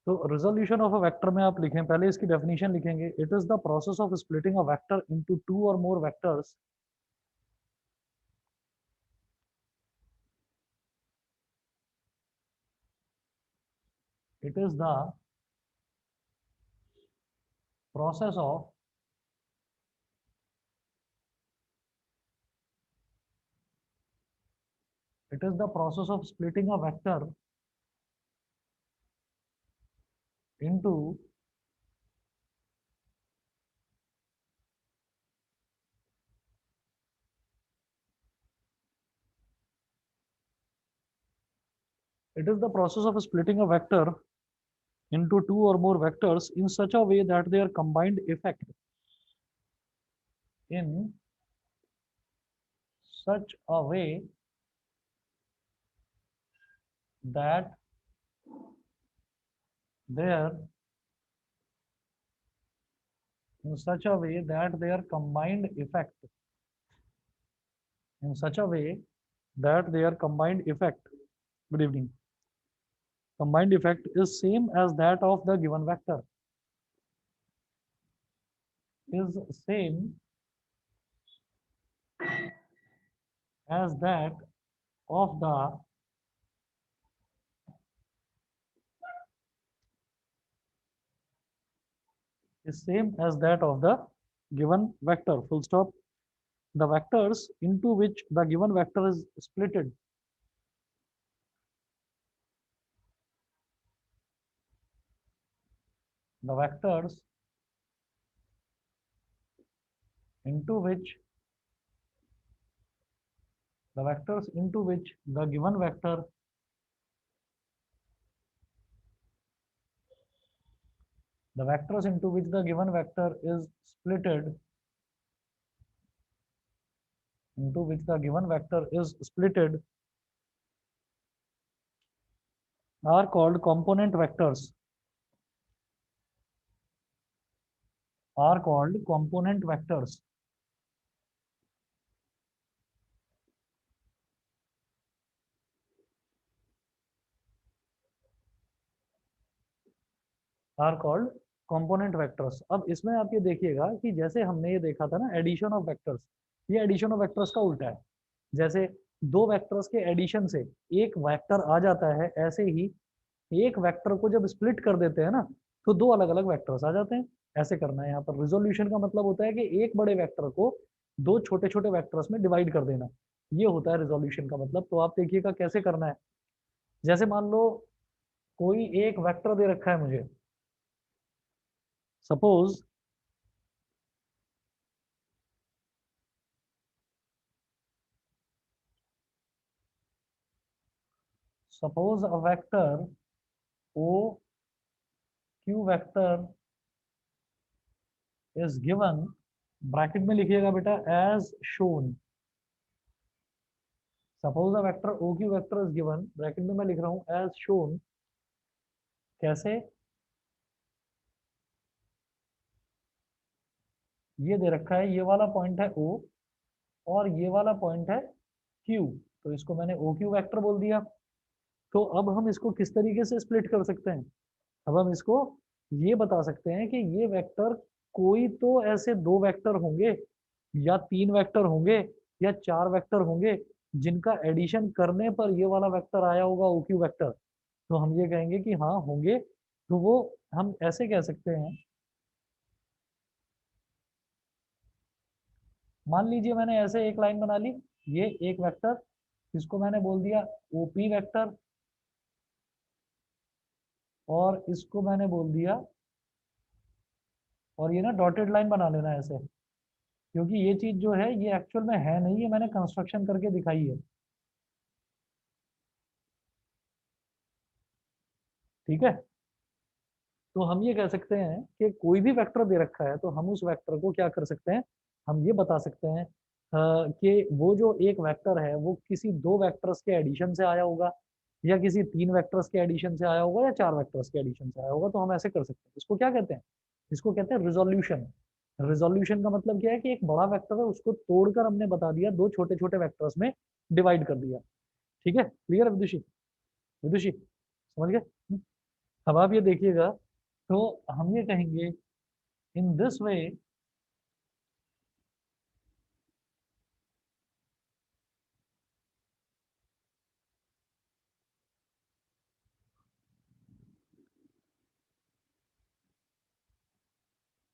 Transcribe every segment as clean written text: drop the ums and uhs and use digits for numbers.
तो resolution of a vector में आप लिखें, पहले इसकी डेफिनेशन लिखेंगे। It is the process of splitting a vector into two or more vectors. It is the process of it is the process of splitting a vector into it is the process of splitting a vector into two or more vectors in such a way that their combined effect in such a way that their in such a way that their combined effect in such a way that their combined effect good evening combined effect is same as that of the given vector is same as that of the is same as that of the given vector, full stop. The vectors into which the given vector is splitted the vectors into which the vectors into which the given vector the vectors into which the given vector is splitted into which the given vector is splitted are called component vectors are called component vectors are called component vectors. अब इसमें आप ये देखिएगा कि जैसे हमने ये देखा था ना एडिशन ऑफ वेक्टर्स, ये एडिशन ऑफ वेक्टर्स का उल्टा है। जैसे दो वेक्टर्स के एडिशन से एक वेक्टर आ जाता है, ऐसे ही एक वेक्टर को जब स्प्लिट कर देते हैं ना तो दो अलग अलग वेक्टर्स आ जाते हैं। ऐसे करना है यहाँ पर। रिजोल्यूशन का मतलब होता है कि एक बड़े वेक्टर को दो छोटे छोटे वेक्टर्स में डिवाइड कर देना, ये होता है रिजोल्यूशन का मतलब। तो आप देखिएगा कैसे करना है। जैसे मान लो कोई एक वेक्टर दे रखा है मुझे, suppose suppose a vector o q vector is given, bracket में लिखिएगा बेटा as shown. Suppose a vector o q vector is given, bracket में मैं लिख रहा हूं एज शोन। कैसे? ये दे रखा है, ये वाला पॉइंट है o और ये वाला पॉइंट है q, तो इसको मैंने o q वेक्टर बोल दिया। तो अब हम इसको किस तरीके से स्प्लिट कर सकते हैं? अब हम इसको ये बता सकते हैं कि ये वेक्टर कोई तो ऐसे दो वेक्टर होंगे या तीन वेक्टर होंगे या चार वेक्टर होंगे जिनका एडिशन करने पर ये वाला वेक्टर आया होगा OQ वेक्टर। तो हम ये कहेंगे कि हाँ होंगे। तो वो हम ऐसे कह सकते हैं, मान लीजिए मैंने ऐसे एक लाइन बना ली, ये एक वेक्टर, इसको मैंने बोल दिया OP वेक्टर और इसको मैंने बोल दिया, और ये ना डॉटेड लाइन बना लेना ऐसे, क्योंकि ये चीज जो है ये एक्चुअल में है नहीं, ये मैंने कंस्ट्रक्शन करके दिखाई है। ठीक है। तो हम ये कह सकते हैं कि कोई भी वेक्टर दे रखा है तो हम उस वेक्टर को क्या कर सकते हैं, हम ये बता सकते हैं कि वो जो एक वेक्टर है वो किसी दो वेक्टर्स के एडिशन से आया होगा या किसी तीन वेक्टर्स के एडिशन से आया होगा या चार वेक्टर्स के एडिशन से आया होगा। तो हम ऐसे कर सकते हैं। इसको क्या कहते हैं? इसको कहते हैं रिजोल्यूशन। रिजोल्यूशन का मतलब क्या है कि एक बड़ा वेक्टर है उसको तोड़कर हमने बता दिया, दो छोटे छोटे वेक्टर्स में डिवाइड कर दिया। ठीक है, क्लियर है विदुषी? विदुषी समझ गए? अब आप ये देखिएगा, तो हम ये कहेंगे in this way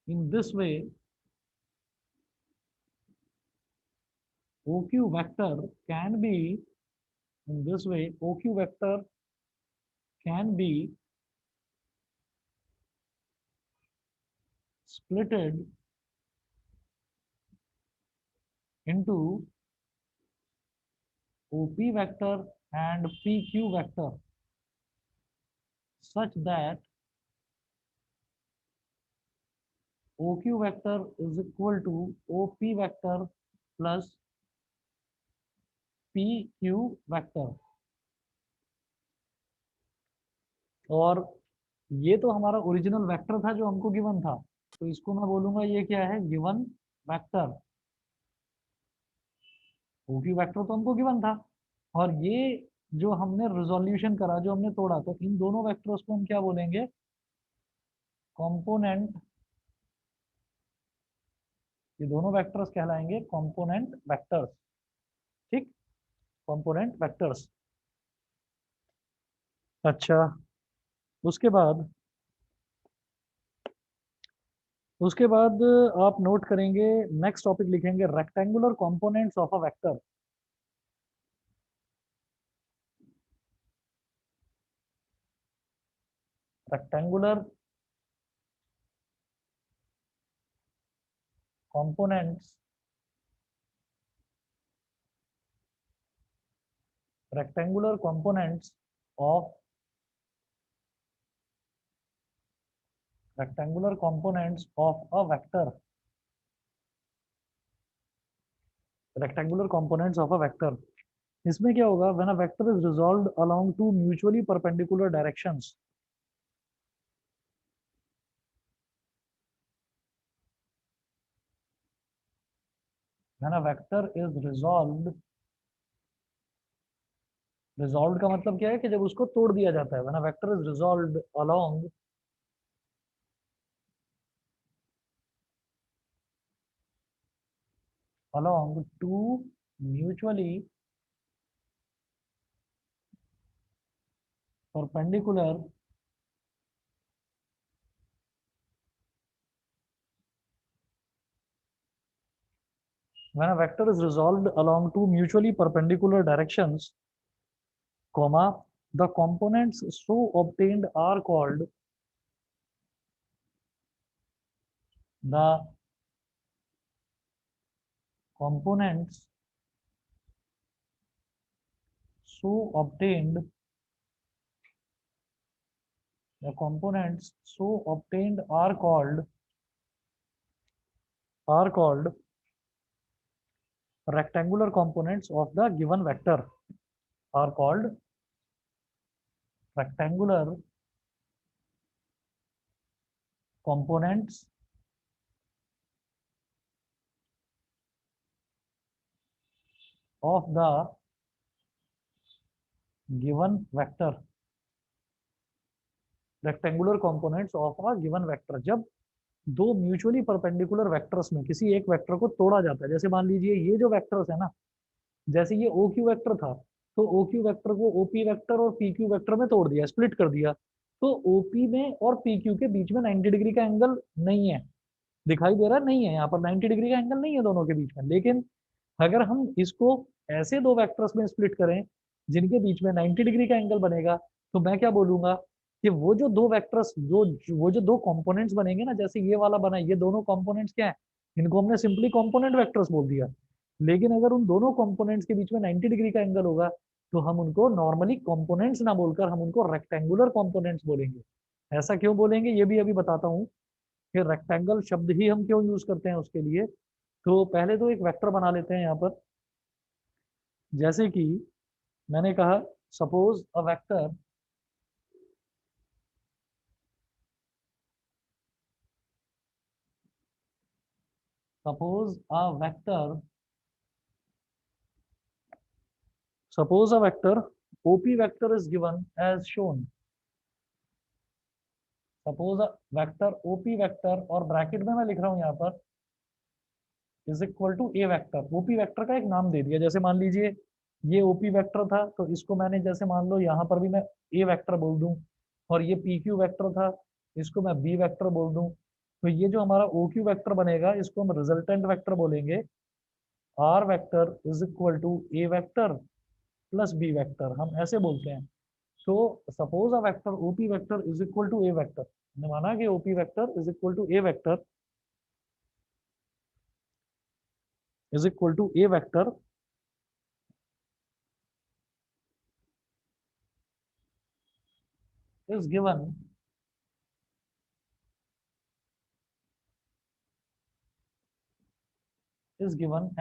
in this way OQ vector can be, in this way OQ vector can be splitted into OP vector and PQ vector such that OQ vector is equal to OP vector plus PQ vector। और ये तो हमारा original vector था जो हमको given था, तो इसको मैं बोलूंगा ये क्या है, गिवन वेक्टर। OQ वेक्टर तो हमको गिवन था, और ये जो हमने रिजोल्यूशन करा, जो हमने तोड़ा, तो इन दोनों वेक्टर्स को हम क्या बोलेंगे, कंपोनेंट। ये दोनों वेक्टर्स कहलाएंगे कंपोनेंट वेक्टर्स। ठीक, कंपोनेंट वेक्टर्स। अच्छा, उसके बाद उसके बाद आप नोट करेंगे, नेक्स्ट टॉपिक लिखेंगे rectangular components of a vector. Rectangular components, rectangular components of rectangular components of a vector, rectangular components of a vector। इसमें क्या होगा, when a vector is resolved along two mutually perpendicular directions, when a vector is resolved, resolved का मतलब क्या है कि जब उसको तोड़ दिया जाता है, when a vector is resolved along two mutually perpendicular when a vector is resolved along two mutually perpendicular directions, comma, the components so obtained are called the components so obtained, the components so obtained are called rectangular components of the given vector, are called rectangular components of the given vector, rectangular components of a given vector। जब दो mutually perpendicular vectors में किसी एक vector को तोड़ा जाता है, जैसे मान लीजिए ये जो वेक्टर्स है ना, जैसे ये ओ क्यू वेक्टर था, तो ओ क्यू वेक्टर को ओपी वेक्टर और पी क्यू वेक्टर में तोड़ दिया, स्प्लिट कर दिया, तो ओपी में और पी क्यू के बीच में 90 डिग्री का एंगल नहीं है, दिखाई दे रहा नहीं है, यहाँ पर 90 डिग्री का एंगल नहीं है दोनों के बीच में। लेकिन अगर हम इसको ऐसे दो वेक्टर्स में स्प्लिट करें जिनके बीच में 90 डिग्री का एंगल बनेगा, तो मैं क्या बोलूंगा कि वो जो दो वेक्टर्स, वो जो दो कंपोनेंट्स बनेंगे ना, जैसे ये वाला बना, ये दोनों कंपोनेंट्स क्या है, इनको हमने सिंपली कंपोनेंट वेक्टर्स बोल दिया। लेकिन अगर उन दोनों कंपोनेंट्स के बीच में 90 डिग्री का एंगल होगा, तो हम उनको नॉर्मली कंपोनेंट्स ना बोलकर हम उनको रेक्टेंगुलर कंपोनेंट्स बोलेंगे। ऐसा क्यों बोलेंगे ये भी अभी बताता हूँ कि रेक्टेंगल शब्द ही हम क्यों यूज करते हैं उसके लिए। तो पहले तो एक वेक्टर बना लेते हैं यहाँ पर, जैसे कि मैंने कहा, suppose a vector, suppose a vector suppose a vector OP vector is given as shown, suppose vector OP vector, और ब्रैकेट में मैं लिख रहा हूँ यहाँ पर is equal to A vector. OP vector का एक नाम दे दिया, जैसे मान लीजिए ये ओपी वेक्टर था, तो इसको मैंने जैसे मान लो यहाँ पर भी मैं ए वेक्टर बोल दूं, और ये पी क्यू वेक्टर था, इसको मैं बी वेक्टर बोल दूं, तो ये जो हमारा ओ क्यू वेक्टर बनेगा इसको हम रिजल्टेंट वेक्टर बोलेंगे। R vector is equal to A vector plus B vector, हम ऐसे बोलते हैं। तो suppose a vector OP vector is equal to A vector, हमने माना कि OP vector is equal to A vector is equal to A vector is given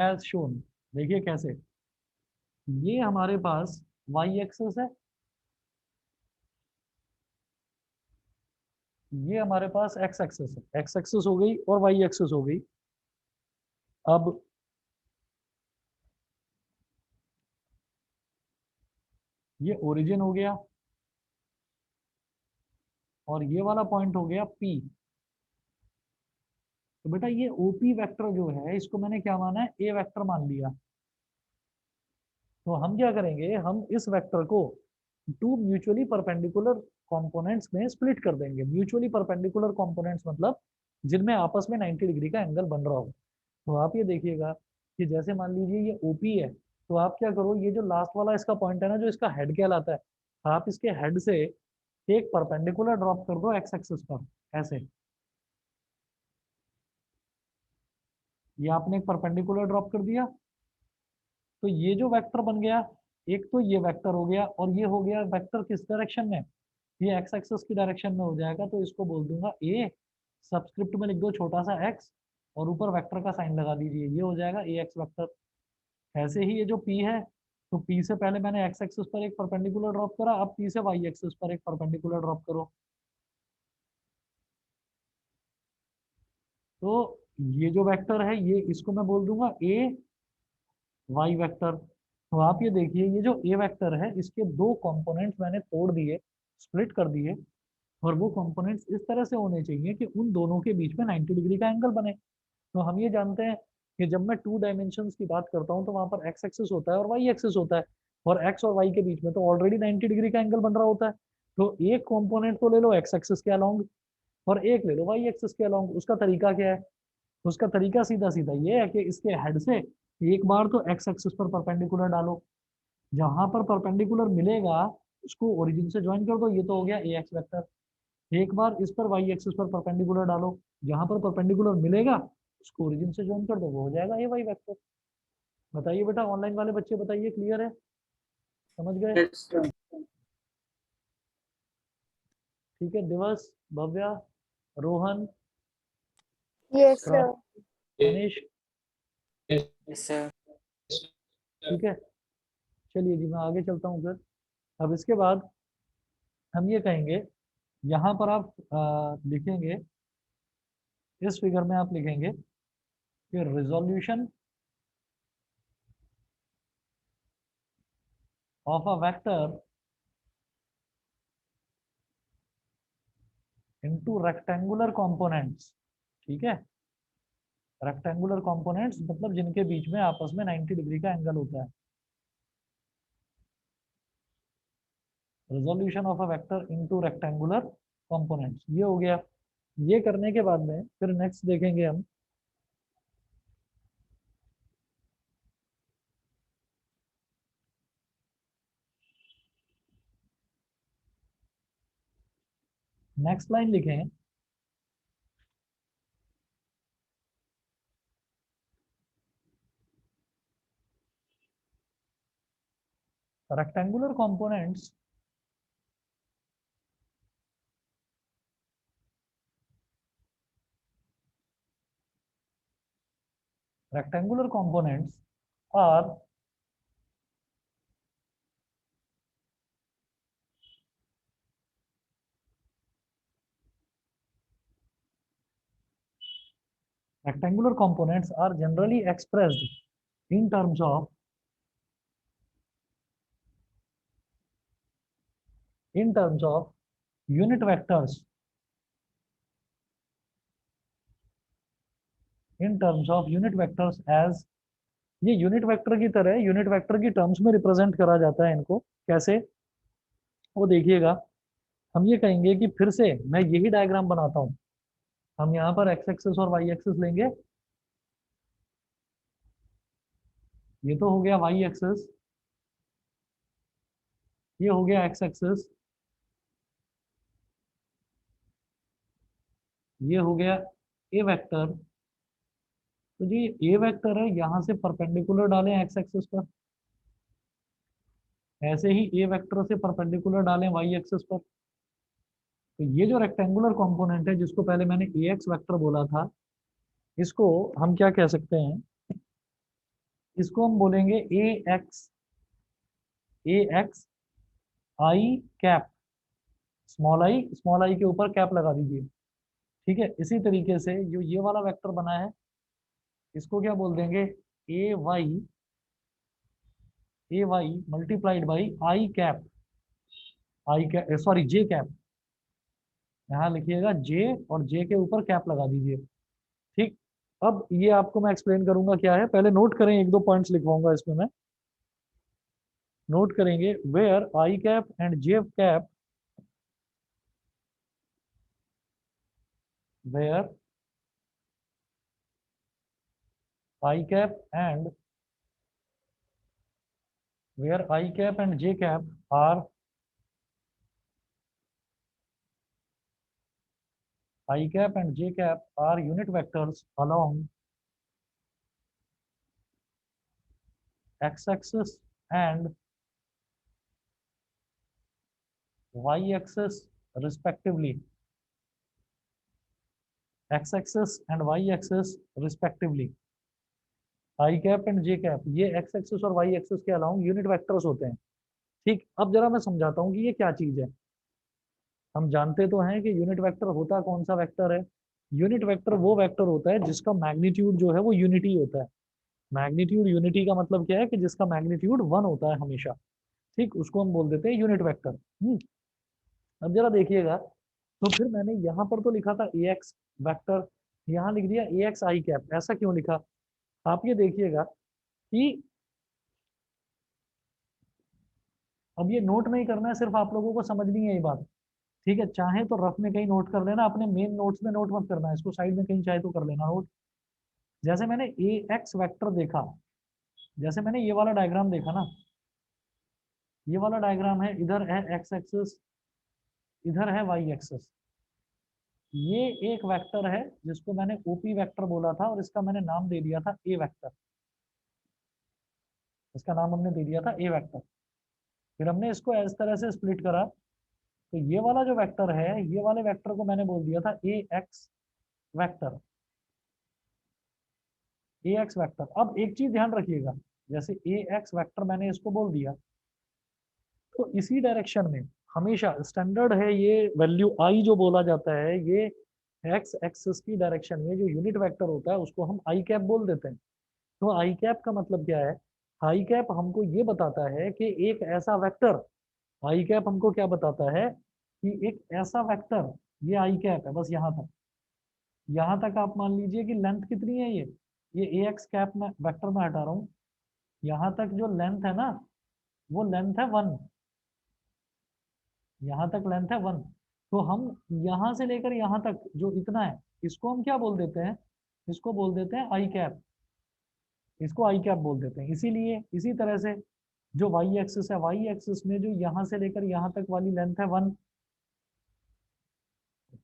as shown. देखिए कैसे, ये हमारे पास y एक्सेस है, ये हमारे पास x एक्सेस है, x एक्सेस हो गई और y एक्सेस हो गई। अब ये ओरिजिन हो गया, और ये वाला पॉइंट हो गया P। तो बेटा ये OP वेक्टर जो है इसको मैंने क्या माना है, A वेक्टर मान लिया। तो हम क्या करेंगे, हम इस वेक्टर को टू म्यूचुअली परपेंडिकुलर कंपोनेंट्स में स्प्लिट कर देंगे। म्यूचुअली परपेंडिकुलर कंपोनेंट्स मतलब जिनमें आपस में 90 डिग्री का एंगल बन रहा हो। तो आप ये देखिएगा कि जैसे मान लीजिए ये ओपी है, तो आप क्या करो, ये जो लास्ट वाला इसका पॉइंट है ना, जो इसका हेड कहलाता है, आप इसके हेड से एक परपेंडिकुलर ड्रॉप कर दो एक्स एक्सिस पर, ऐसे। ये आपने एक परपेंडिकुलर ड्रॉप कर दिया, तो ये जो वेक्टर बन गया, एक तो ये वेक्टर हो गया, और ये हो गया वेक्टर किस डायरेक्शन में, ये एक्स एक्सिस की डायरेक्शन में हो जाएगा। तो इसको बोल दूंगा ए, सबस्क्रिप्ट में लिख दो छोटा सा एक्स, और ऊपर वेक्टर का साइन लगा दीजिए, ये हो जाएगा ए एक्स वेक्टर। ऐसे ही ये जो P है, तो P से पहले मैंने x एक्सिस पर एक परपेंडिकुलर ड्रॉप करा, अब P से y एक्सिस पर एक परपेंडिकुलर ड्रॉप करो। तो ये जो वेक्टर है, ये इसको मैं बोल दूंगा a y वेक्टर। तो आप ये देखिए, ये जो a वेक्टर है इसके दो कंपोनेंट्स मैंने तोड़ दिए, स्प्लिट कर दिए, और वो कंपोनेंट्स इस तरह से होने चाहिए कि उन दोनों के बीच में 90 डिग्री का एंगल बने। तो हम ये जानते हैं कि जब मैं टू डायमेंशंस की बात करता हूँ तो वहां पर एक्स एक्सिस होता है और वाई एक्सिस होता है, और एक्स और वाई के बीच में तो ऑलरेडी 90 डिग्री का एंगल बन रहा होता है। तो एक कंपोनेंट तो ले लो एक्स एक्सिस के अलोंग, और एक ले लो वाई एक्सिस के अलोंग। उसका तरीका क्या है, उसका तरीका सीधा सीधा ये है कि इसके हेड से एक बार तो एक्स एक्सिस पर परपेंडिकुलर डालो, जहां पर परपेंडिकुलर मिलेगा उसको ओरिजिन से ज्वाइन कर दो, ये तो हो गया ए एक्स वेक्टर। एक बार इस पर वाई एक्सिस पर परपेंडिकुलर डालो, जहां पर परपेंडिकुलर मिलेगा उसको ओरिजिन से ज्वाइन कर दो, वो हो जाएगा ए वाई वेक्टर। बताइए बेटा, ऑनलाइन वाले बच्चे बताइए, क्लियर है, समझ गए? Yes, sir. ठीक है, दिवस, भव्या, रोहन, Yes, प्रा- sir. Manish, Yes, sir. ठीक है। चलिए जी, मैं आगे चलता हूँ फिर। अब इसके बाद हम ये कहेंगे, यहाँ पर आप लिखेंगे, इस फिगर में आप लिखेंगे कि resolution of a vector into rectangular components. ठीक है, रेक्टेंगुलर कंपोनेंट्स मतलब जिनके बीच में आपस में 90 डिग्री का एंगल होता है। Resolution of a vector into rectangular components, ये हो गया। ये करने के बाद में फिर नेक्स्ट देखेंगे हम, नेक्स्ट लाइन लिखें, rectangular components rectangular components are generally expressed in terms of unit vectors in terms of unit vectors as, ये यूनिट वेक्टर की तरह यूनिट वेक्टर की टर्म्स में रिप्रेजेंट करा जाता है इनको। कैसे, वो देखिएगा, हम ये कहेंगे कि फिर से मैं यही डायग्राम बनाता हूँ। हम यहाँ पर एक्स एक्सिस और वाई एक्सिस लेंगे। ये तो हो गया वाई एक्सिस, ये हो गया एक्स एक्सिस, ये हो गया ए वेक्टर। तो जी ए वेक्टर है, यहाँ से परपेंडिकुलर डालें एक्स एक्सिस पर, ऐसे ही ए वेक्टर से परपेंडिकुलर डालें वाई एक्सिस पर। तो ये जो रेक्टेंगुलर कंपोनेंट है जिसको पहले मैंने ए एक्स वेक्टर बोला था, इसको हम क्या कह सकते हैं, इसको हम बोलेंगे A X I cap, small I के ऊपर कैप लगा दीजिए। ठीक है, इसी तरीके से जो ये वाला वेक्टर बना है, इसको क्या बोल देंगे, A Y multiplied by I cap, sorry J cap. यहाँ लिखिएगा जे, और जे के ऊपर कैप लगा दीजिए। ठीक, अब ये आपको मैं एक्सप्लेन करूंगा क्या है, पहले नोट करें, एक दो पॉइंट्स लिखवाऊंगा इसमें मैं। नोट करेंगे, where I cap and J cap, where I cap and j cap are I cap and j cap are unit vectors along x axis and y axis respectively, x axis and y axis respectively। I cap and J cap ये x axis और Y axis के along unit vectors होते हैं। ठीक, अब जरा मैं समझाता हूँ कि ये क्या चीज है। हम जानते तो हैं कि यूनिट वेक्टर होता कौन सा वेक्टर है। यूनिट वेक्टर वो वेक्टर होता है जिसका मैग्नीट्यूड जो है वो यूनिटी होता है। मैग्नीट्यूड यूनिटी का मतलब क्या है कि जिसका मैग्नीट्यूड वन होता है हमेशा। ठीक, उसको हम बोल देते हैं यूनिट वेक्टर। अब जरा देखिएगा, तो फिर मैंने यहाँ पर तो लिखा था ए एक्स वैक्टर, यहाँ लिख दिया ए एक्स आई कैप। ऐसा क्यों लिखा, आप ये देखिएगा कि अब ये नोट नहीं करना है, सिर्फ आप लोगों को समझनी है ये बात। ठीक है, चाहे तो रफ में कहीं नोट कर लेना, अपने मेन नोट्स में नोट मत करना है, इसको साइड में कहीं चाहे तो कर लेना नोट। जैसे मैंने ए एक्स वैक्टर देखा, जैसे मैंने ये वाला डायग्राम देखा ना, ये वाला डायग्राम है, इधर है एक्स एक्सिस, इधर है वाई एक्सिस। ये एक वेक्टर है जिसको मैंने ओपी वेक्टर बोला था, और इसका मैंने नाम दे दिया था ए वेक्टर। इसका नाम हमने दे दिया था ए वेक्टर। फिर हमने इसको इस तरह से स्प्लिट करा, तो ये वाला जो वेक्टर है, ये वाले वेक्टर को मैंने बोल दिया था ए एक्स वेक्टर। ए एक्स वेक्टर, अब एक चीज ध्यान रखिएगा, जैसे ए एक्स वेक्टर मैंने इसको बोल दिया, तो इसी डायरेक्शन में हमेशा स्टैंडर्ड है, ये वैल्यू आई जो बोला जाता है, ये एक्स एक्सिस की डायरेक्शन में जो यूनिट वेक्टर होता है उसको हम आई कैप बोल देते हैं। तो आई कैप का मतलब क्या है, आई कैप हमको ये बताता है कि एक ऐसा वेक्टर, आई कैप हमको क्या बताता है कि एक ऐसा वेक्टर, ये आई कैप है बस यहाँ तक आप मान लीजिए कि लेंथ कितनी है, ये ए एक्स कैप में वेक्टर में हटा रहा हूँ, यहाँ तक जो लेंथ है ना, वो लेंथ है वन, यहाँ तक लेंथ है वन। तो हम यहाँ से लेकर यहाँ तक जो इतना है, इसको हम क्या बोल देते हैं, इसको बोल देते हैं आई कैप, इसको आई कैप बोल देते हैं। इसीलिए इसी तरह से जो वाई एक्सिस है, वाई एक्सिस में जो यहाँ से लेकर यहाँ तक वाली लेंथ है वन,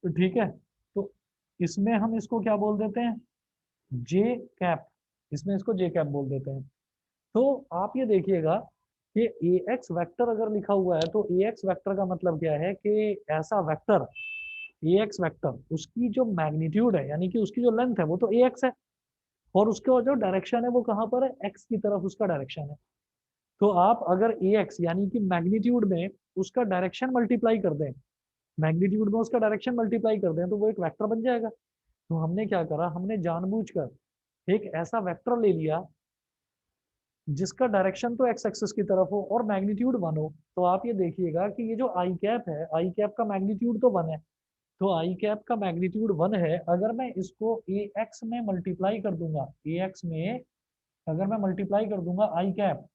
तो ठीक है, तो इसमें हम इसको क्या बोल देते हैं, जे कैप, इसमें इसको जे कैप बोल देते हैं। तो आप ये देखिएगा कि ए एक्स वेक्टर अगर लिखा हुआ है, तो ए एक्स वेक्टर का मतलब क्या है कि ऐसा वेक्टर, ए एक्स वेक्टर, उसकी जो मैग्नीट्यूड है यानी कि उसकी जो लेंथ है वो तो ए एक्स है, और उसका जो डायरेक्शन है वो कहाँ पर है, एक्स की तरफ उसका डायरेक्शन है। तो आप अगर ए एक्स यानी कि मैग्नीट्यूड में उसका डायरेक्शन मल्टीप्लाई कर दें, मैग्नीट्यूड में उसका डायरेक्शन मल्टीप्लाई कर दें, तो वो एक वेक्टर बन जाएगा। तो हमने क्या करा, हमने जानबूझकर एक ऐसा वेक्टर ले लिया जिसका डायरेक्शन तो एक्स एक्सिस की तरफ हो और मैग्नीट्यूड वन हो। तो आप ये देखिएगा कि ये जो आई कैप है, आई कैप का मैग्नीट्यूड तो वन है, तो आई कैप का मैग्नीट्यूड 1 है। अगर मैं इसको ए एक्स में मल्टीप्लाई कर दूंगा, ए एक्स में अगर मैं मल्टीप्लाई कर दूंगा आई कैप,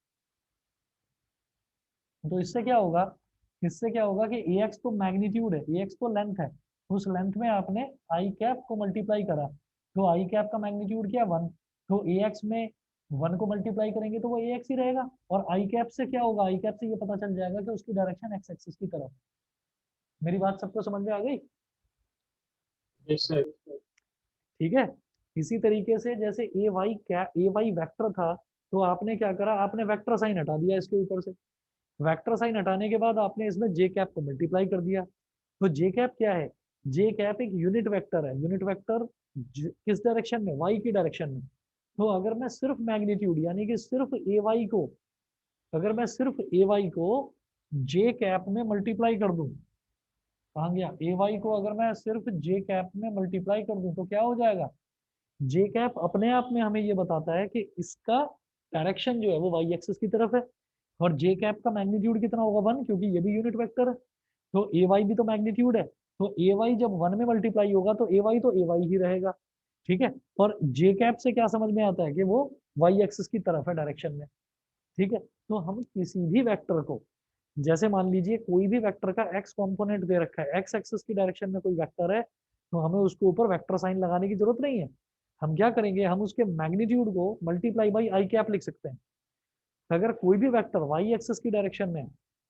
तो इससे क्या होगा, इससे क्या होगा कि ए एक्स तो मैग्नीट्यूड है, ए एक्स तो लेंथ है, उस लेंथ में आपने आई कैप को मल्टीप्लाई करा, तो आई कैप का मैग्नीट्यूड क्या 1, तो ए एक्स में 1 को मल्टीप्लाई करेंगे तो वो ए एक्स ही रहेगा। और आई कैप से क्या होगा, आई कैप से ये पता चल जाएगा कि उसकी डायरेक्शन एक्स एक्सिस की तरफ। मेरी बात सबको समझ में आ गई? Yes, sir. ठीक है। इसी तरीके से जैसे ए वाई क्या, ए वाई वेक्टर था, तो आपने क्या करा, आपने वेक्टर साइन हटा दिया इसके ऊपर से। वेक्टर साइन हटाने के बाद आपने इसमें जे कैप को मल्टीप्लाई कर दिया। तो जे कैप क्या है, जे कैप एक यूनिट वेक्टर है। यूनिट वेक्टर किस डायरेक्शन में, वाई की डायरेक्शन में। तो अगर मैं सिर्फ मैग्नीट्यूड यानी कि सिर्फ ए वाई को, अगर मैं सिर्फ ए वाई को जे कैप में मल्टीप्लाई कर दूं, कहाँ गया, ए वाई को अगर मैं सिर्फ जे कैप में मल्टीप्लाई कर दूं तो क्या हो जाएगा, जे कैप अपने आप में हमें ये बताता है कि इसका डायरेक्शन जो है वो वाई एक्सिस की तरफ है। और जे कैप का मैग्नीट्यूड कितना होगा 1, क्योंकि ये भी यूनिट वेक्टर है। तो ए वाई भी तो मैग्नीट्यूड है, तो ए वाई जब 1 में मल्टीप्लाई होगा तो ए वाई ही रहेगा। ठीक है। और जे कैप से क्या समझ में आता है कि वो वाई एक्सिस की तरफ है डायरेक्शन में। ठीक है। तो हम किसी भी वेक्टर को, जैसे मान लीजिए कोई भी वेक्टर का एक्स कंपोनेंट दे रखा है, एक्स एक्सिस की डायरेक्शन में कोई वेक्टर है, तो हमें उसके ऊपर वेक्टर साइन लगाने की जरूरत नहीं है। हम क्या करेंगे, हम उसके मैग्नीट्यूड को मल्टीप्लाई बाई आई कैप लिख सकते हैं। अगर कोई भी वेक्टर वाई एक्सिस की डायरेक्शन में है,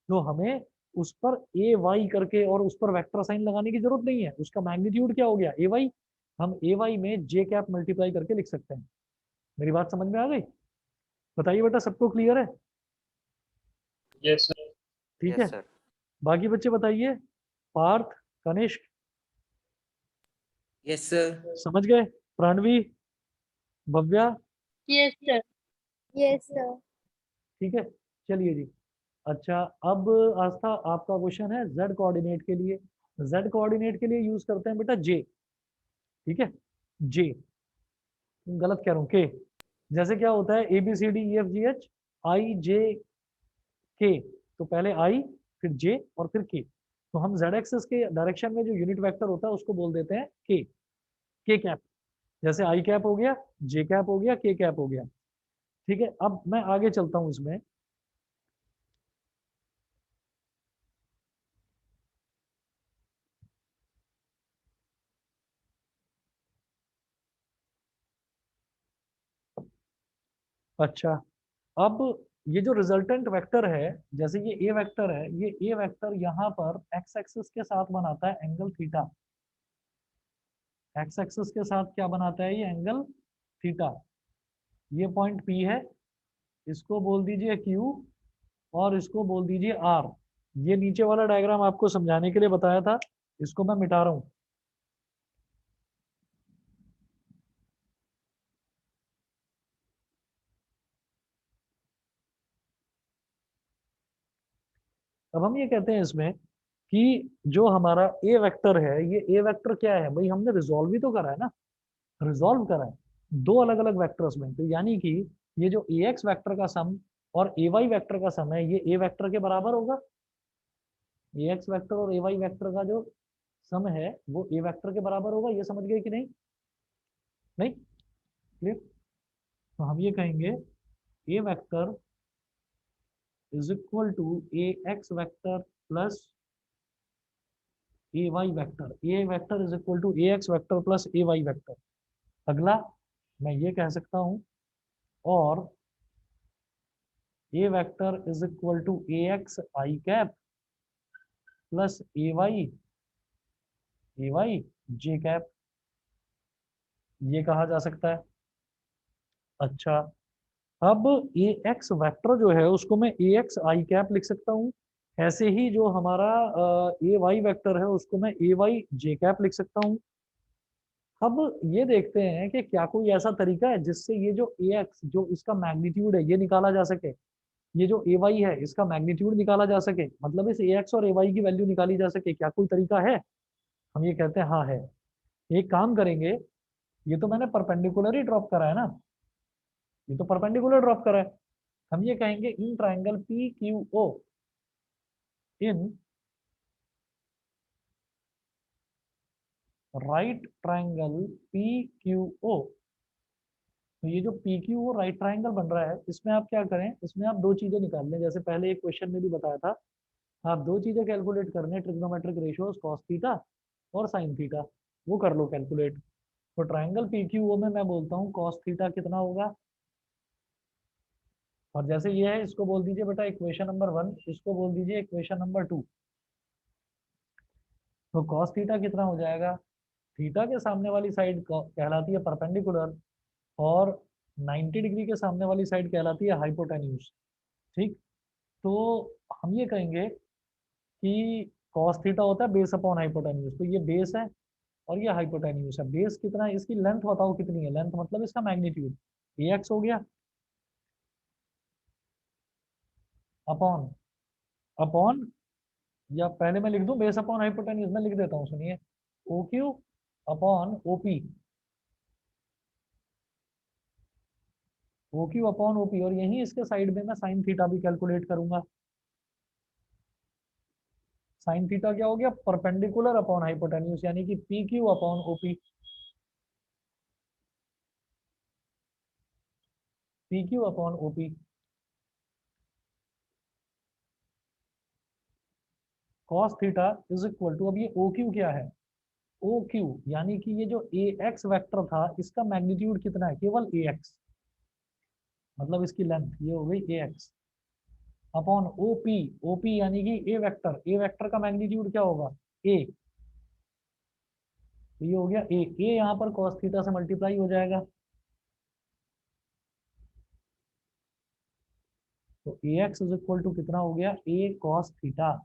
तो हमें उस पर ए वाई करके और उस पर वेक्टर साइन लगाने की जरूरत नहीं है। उसका मैग्नीट्यूड क्या हो गया, ए वाई। हम ए वाई में जे कैप मल्टीप्लाई करके लिख सकते हैं। मेरी बात समझ में आ गई? बताइए बेटा, सबको क्लियर है? Yes, sir. ठीक है। Yes, sir. बाकी बच्चे बताइए, पार्थ, कनिष्क, Yes, sir. समझ गए? प्राणवी, Bhavya, Yes, sir. Yes, sir. ठीक है। चलिए जी। अच्छा, अब आस्था आपका क्वेश्चन है जेड कोऑर्डिनेट के लिए। जेड कोऑर्डिनेट के लिए यूज करते हैं बेटा जे। ठीक है, जे, गलत कह रहा हूँ, के। जैसे क्या होता है, A B C D E F G H I J K, तो पहले आई, फिर जे और फिर के। तो हम जेड एक्सिस के डायरेक्शन में जो यूनिट वेक्टर होता है उसको बोल देते हैं के कैप। जैसे आई कैप हो गया, जे कैप हो गया, के कैप हो गया। ठीक है। अब मैं आगे चलता हूं इसमें। अच्छा, अब ये जो रिजल्टेंट वेक्टर है, जैसे ये ए वेक्टर है, ये ए वेक्टर यहाँ पर एक्स एक्सिस के साथ बनाता है एंगल थीटा। एक्स एक्सिस के साथ क्या बनाता है, ये एंगल थीटा। ये पॉइंट पी है, इसको बोल दीजिए क्यू, और इसको बोल दीजिए आर। ये नीचे वाला डायग्राम आपको समझाने के लिए बताया था, इसको मैं मिटा रहा हूँ। अब हम ये कहते हैं इसमें कि जो हमारा ए वेक्टर है, ये ए वेक्टर क्या है भाई, हमने रिजॉल्व ही तो करा है ना, रिजॉल्व करा है दो अलग अलग वेक्टर्स में। तो यानी कि ये जो ए एक्स वैक्टर का सम और ए वाई वैक्टर का सम है, ये ए वेक्टर के बराबर होगा। ए एक्स वैक्टर और ए वाई वैक्टर का जो सम है वो ए वेक्टर के बराबर होगा। ये समझ गए कि नहीं? नहीं क्लियर? तो हम ये कहेंगे A vector is equal to A X vector plus A Y vector. A vector is equal to A X vector plus A Y vector. अगला मैं ये कह सकता हूं, और A vector is equal to A X I cap plus A Y J cap, ये कहा जा सकता है। अच्छा, अब ए एक्स वेक्टर जो है उसको मैं ए एक्स आई कैप लिख सकता हूँ। ऐसे ही जो हमारा ए वाई वेक्टर है उसको मैं ए वाई जे कैप लिख सकता हूँ। अब ये देखते हैं कि क्या कोई ऐसा तरीका है जिससे ये जो ए एक्स, जो इसका मैग्नीट्यूड है, ये निकाला जा सके। ये जो ए वाई है इसका मैग्नीट्यूड निकाला जा सके, मतलब इस ए एक्स और ए वाई की वैल्यू निकाली जा सके। क्या कोई तरीका है? हम ये कहते हैं हाँ है। एक काम करेंगे, ये तो मैंने परपेंडिकुलर ही ड्रॉप करा है ना, ये तो परपेंडिकुलर ड्रॉप करा है। हम ये कहेंगे in triangle P Q O, in right triangle P Q O. तो ये जो P Q O right triangle बन रहा है, इसमें आप क्या करें, इसमें आप दो चीजें निकाल लें। जैसे पहले एक क्वेश्चन में भी बताया था, आप दो चीजें कैलकुलेट करने, ट्रिग्नोमेट्रिक रेशियोज कॉस थीटा और साइन थीटा, वो कर लो कैलकुलेट। तो ट्राइंगल पी क्यू ओ में मैं बोलता हूँ कॉस थीटा कितना होगा, और जैसे ये है इसको बोल दीजिए बेटा इक्वेशन नंबर 1, इसको बोल दीजिए इक्वेशन नंबर 2। तो कॉस थीटा कितना हो जाएगा, थीटा के सामने वाली साइड कहलाती है परपेंडिकुलर, और 90 डिग्री के सामने वाली साइड कहलाती है हाइपोटेन्यूज। ठीक, तो हम ये कहेंगे कि कॉस थीटा होता है बेस अपॉन हाइपोटेन्यूज। तो ये बेस है और ये हाइपोटेन्यूज है। बेस कितना है, इसकी लेंथ बताओ कितनी है, लेंथ मतलब इसका मैग्नीट्यूड ए एक्स हो गया, अपॉन अपॉन, या पहले मैं लिख दूं बेस अपॉन हाइपोटेन्यूज, में लिख देता हूँ सुनिए, O Q upon OP, O Q upon OP, और यही इसके साइड में मैं साइन थीटा भी कैलकुलेट करूंगा। साइन थीटा क्या हो गया, परपेंडिकुलर अपॉन हाइपोटेन्यूज, यानी कि P Q upon OP, P Q upon OP. Cos theta is equal to, अब ये ओ क्यू क्या है, ओ क्यू यानी कि ये जो ए एक्स वैक्टर था इसका मैग्नीट्यूड कितना है, केवल ए एक्स, मतलब इसकी लेंथ ये हो गई ए एक्स, अपॉन ओपी, ओपी यानी कि ए वेक्टर, ए वेक्टर का मैग्नीट्यूड क्या होगा, ए, तो ये हो गया ए, ए यहाँ पर कॉस थीटा से मल्टीप्लाई हो जाएगा, तो A x is equal to कितना हो गया, ए कॉस थीटा।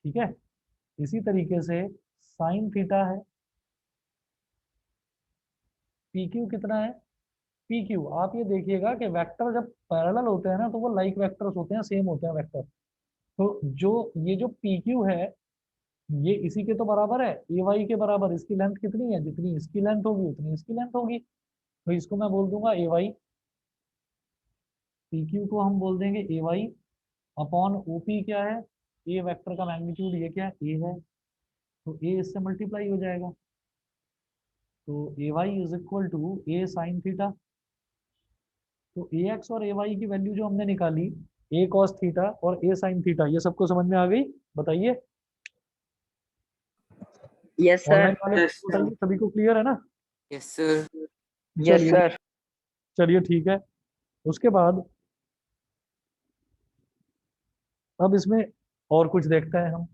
ठीक है, इसी तरीके से साइन थीटा है, पी क्यू कितना है, पी क्यू आप ये देखिएगा कि वेक्टर जब पैरेलल होते हैं ना तो वो लाइक वेक्टर्स होते हैं, सेम होते हैं वेक्टर। तो जो ये जो पी क्यू है ये इसी के तो बराबर है, ए वाई के बराबर, इसकी लेंथ कितनी है, जितनी इसकी लेंथ होगी उतनी इसकी लेंथ होगी, तो इसको मैं बोल दूंगा ए वाई, पी क्यू को हम बोल देंगे A Y, upon O P क्या है, ए वेक्टर का मैग्नीट्यूड ये क्या है, ए है, तो ए इससे मल्टीप्लाई हो जाएगा, तो A Y is equal to A sine theta. तो ए एक्स और ए वाई की वैल्यू जो हमने निकाली, ए कॉस थीटा और ए साइन थीटा, ये सबको समझ में आ गई, बताइए। Yes online sir. वाले बताइए, सभी को क्लियर है ना। Yes sir. यस चलिए, सर। चलिए ठीक है। उसके बाद अब इसमें और कुछ देखते हैं हम।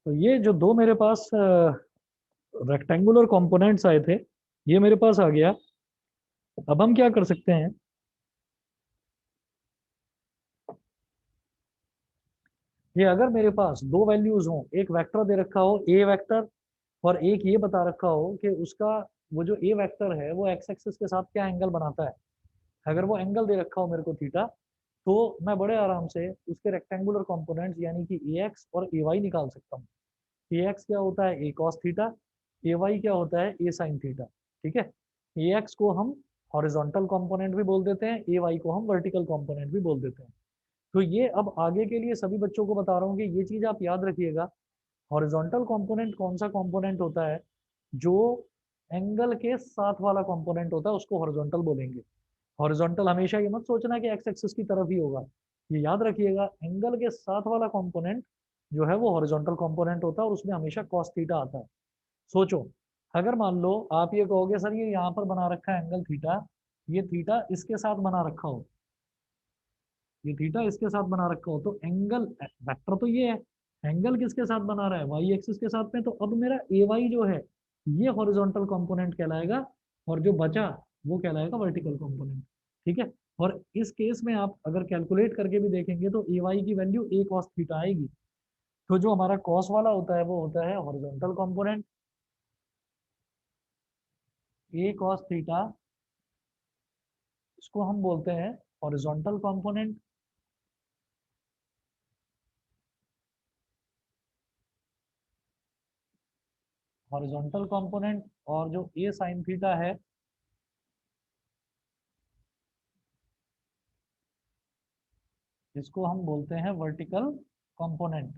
तो ये जो दो मेरे पास रेक्टेंगुलर कंपोनेंट्स आए थे, ये मेरे पास आ गया। अब हम क्या कर सकते हैं, ये अगर मेरे पास दो वैल्यूज हों, एक वेक्टर दे रखा हो ए वेक्टर, और एक ये बता रखा हो कि उसका वो जो ए वेक्टर है वो एक्स एक्सिस के साथ क्या एंगल बनाता है, अगर वो एंगल दे रखा हो मेरे को थीटा, तो मैं बड़े आराम से उसके रेक्टेंगुलर कंपोनेंट्स यानी कि ए एक्स और ए वाई निकाल सकता हूँ। ए एक्स क्या होता है, ए कॉस थीटा, ए वाई क्या होता है, ए साइन थीटा। ठीक है, ए एक्स को हम हॉरिजॉन्टल कंपोनेंट भी बोल देते हैं, ए वाई को हम वर्टिकल कंपोनेंट भी बोल देते हैं। तो ये अब आगे के लिए सभी बच्चों को बता रहा हूँ कि ये चीज़ आप याद रखिएगा, हॉरिजॉन्टल कंपोनेंट कौन सा कंपोनेंट होता है, जो एंगल के साथ वाला कंपोनेंट होता है उसको हॉरिजॉन्टल बोलेंगे। हॉरिजॉन्टल हमेशा ये मत सोचना कि एक्स एक्सिस की तरफ ही होगा, ये याद रखिएगा, एंगल के साथ वाला कंपोनेंट जो है वो हॉरिजॉन्टल कंपोनेंट होता है और उसमें हमेशा कॉस थीटा आता है। सोचो, अगर मान लो आप ये कहोगे सर ये यहाँ पर बना रखा है एंगल थीटा, ये थीटा इसके साथ बना रखा हो, ये थीटा इसके साथ बना रखा हो, तो एंगल वेक्टर तो ये है, एंगल किसके साथ बना रहा है, वाई एक्सिस के साथ में, तो अब मेरा ए वाई जो है ये हॉरिजॉन्टल कंपोनेंट कहलाएगा, और जो बचा वो कहलाएगा वर्टिकल कंपोनेंट। ठीक है, और इस केस में आप अगर कैलकुलेट करके भी देखेंगे तो ए वाई की वैल्यू ए कॉस थीटा आएगी। तो जो हमारा कॉस वाला होता है वो होता है हॉरिजॉन्टल कंपोनेंट, ए कॉस थीटा, इसको हम बोलते हैं हॉरिजॉन्टल कंपोनेंट। हॉरिजॉन्टल कंपोनेंट, और जो ए साइन थीटा है इसको हम बोलते हैं वर्टिकल कंपोनेंट।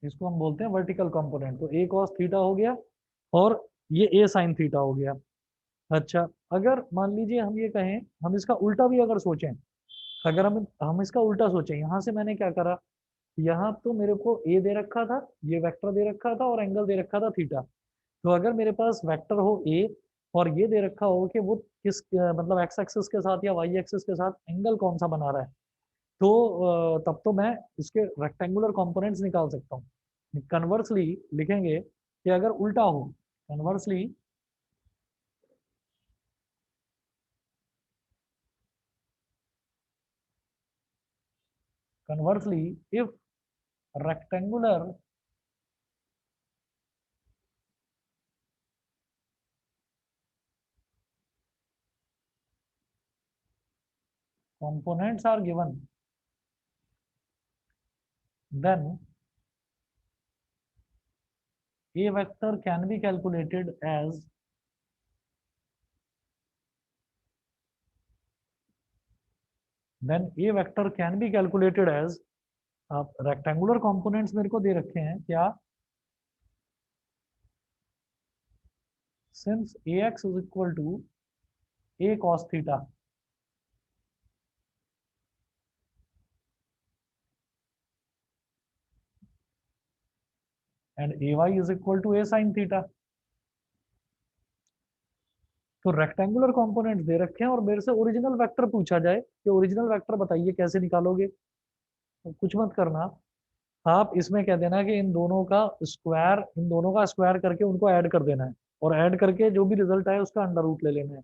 इसको हम बोलते हैं वर्टिकल कंपोनेंट। तो ए कॉस थीटा हो गया और ये ए साइन थीटा हो गया। अच्छा, अगर मान लीजिए हम ये कहें, हम इसका उल्टा भी अगर सोचें, अगर हम इसका उल्टा सोचें, यहाँ से मैंने क्या करा, यहाँ तो मेरे को ए दे रखा था, ये वेक्टर दे रखा था और एंगल दे रखा था थीटा। तो अगर मेरे पास वेक्टर हो ए और ये दे रखा हो कि वो किस मतलब एक्स एक्सिस के साथ या वाई एक्सिस के साथ एंगल कौन सा बना रहा है, तो तब तो मैं इसके रेक्टेंगुलर कंपोनेंट्स निकाल सकता हूँ। कन्वर्सली लिखेंगे कि अगर उल्टा हो, conversely if rectangular components are given, then a vector can be calculated as आप रेक्टेंगुलर कंपोनेंट्स मेरे को दे रखे हैं क्या, since ax is equal to a cos theta and ay is equal to a sin theta। तो rectangular component दे रखे हैं और मेरे से ओरिजिनल वेक्टर पूछा जाए कि ओरिजिनल वेक्टर बताइए कैसे निकालोगे, तो कुछ मत करना, आप इसमें कह देना कि इन दोनों का स्क्वायर करके उनको ऐड कर देना है, और ऐड करके जो भी रिजल्ट आए उसका अंडर रूट ले लेना है।